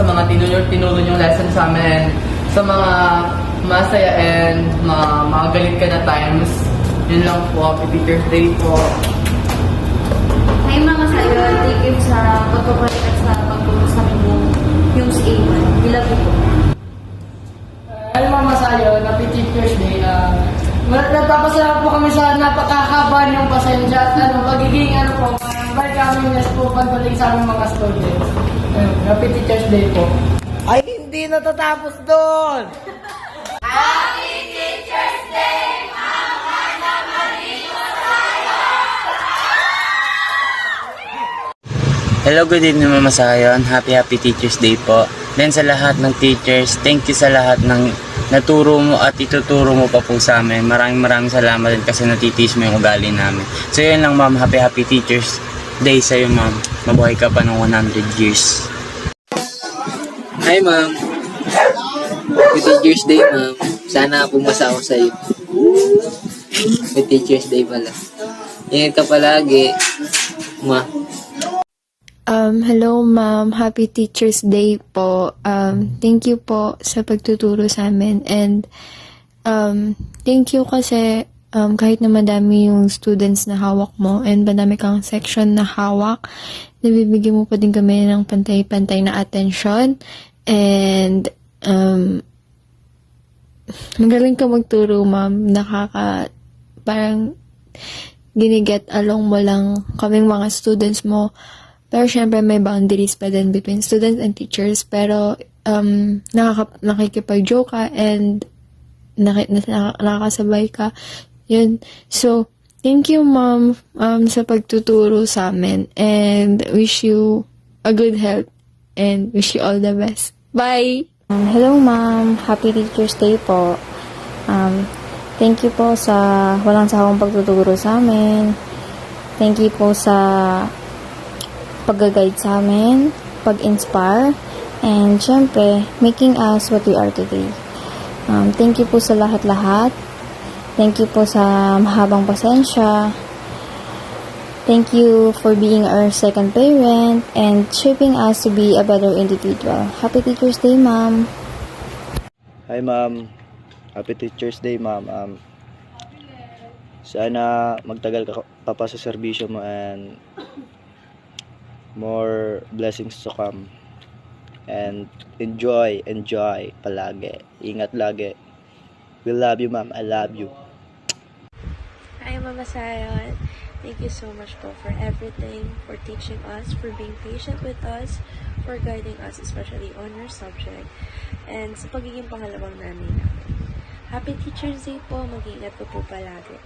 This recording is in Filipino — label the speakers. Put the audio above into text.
Speaker 1: sa mga tinuro yung lesson sa amin, sa mga masaya and mga galit ka na times. Yun lang po, Happy Teacher's Day po.
Speaker 2: Hi mga sayo, thank you sa pagpapalit at sa pagtulong sa amin yung A1. We love you po.
Speaker 3: Hello mga sayo, Happy Teacher's Day. Nagpapasalamat po kami sa napakahaba niyong pasensya at pagiging po, welcoming po pagdating sa aming mga students. Happy Teacher's Day po.
Speaker 4: Ay, hindi natatapos doon!
Speaker 5: Hello, good evening Mama Sayon. Happy Teacher's Day po. Then sa lahat ng teachers, thank you sa lahat ng naturo mo at ituturo mo pa po sa amin. Maraming salamat din kasi natitiis mo yung ugali namin. So yun lang ma'am, Happy Teacher's Day sa'yo ma'am. Mabuhay ka pa ng 100 years.
Speaker 6: Hi ma'am. Happy Teacher's Day ma'am. Sana pumasa ako sa'yo. Happy Teacher's Day pala. Ingat ka palagi. Ma.
Speaker 7: Hello ma'am, Happy Teacher's Day po. Thank you po sa pagtuturo sa amin and thank you kasi kahit na madami yung students na hawak mo and madami kang section na hawak, nabibigyan mo pa din kami ng pantay-pantay na attention and magaling ka magturo ma'am, parang giniget along mo lang kaming mga students mo. Pero syempre may boundaries pa din between students and teachers. Pero nakikipag-joke ka and nakakasabay ka. Yun. So, thank you ma'am sa pagtuturo sa amin. And wish you a good health. And wish you all the best. Bye!
Speaker 2: Hello ma'am, Happy Teacher's Day po. Thank you po sa walang sawang pagtuturo sa amin. Thank you po sa pag-guide sa amin, pag-inspire, and syempre, making us what we are today. Thank you po sa lahat-lahat. Thank you po sa mahabang pasensya. Thank you for being our second parent and shaping us to be a better individual. Happy Teacher's Day, ma'am.
Speaker 8: Hi ma'am, Happy Teacher's Day ma'am. Sana magtagal ka pa sa serbisyo mo and more blessings to come. And enjoy palagi. Ingat lagi. We love you ma'am, I love you.
Speaker 9: Hi Mama Sayon. Thank you so much po for everything, for teaching us, for being patient with us, for guiding us, especially on your subject, and sa pagiging pangalawang nanay namin. Happy Teacher's Day po, mag-iingat po palagi.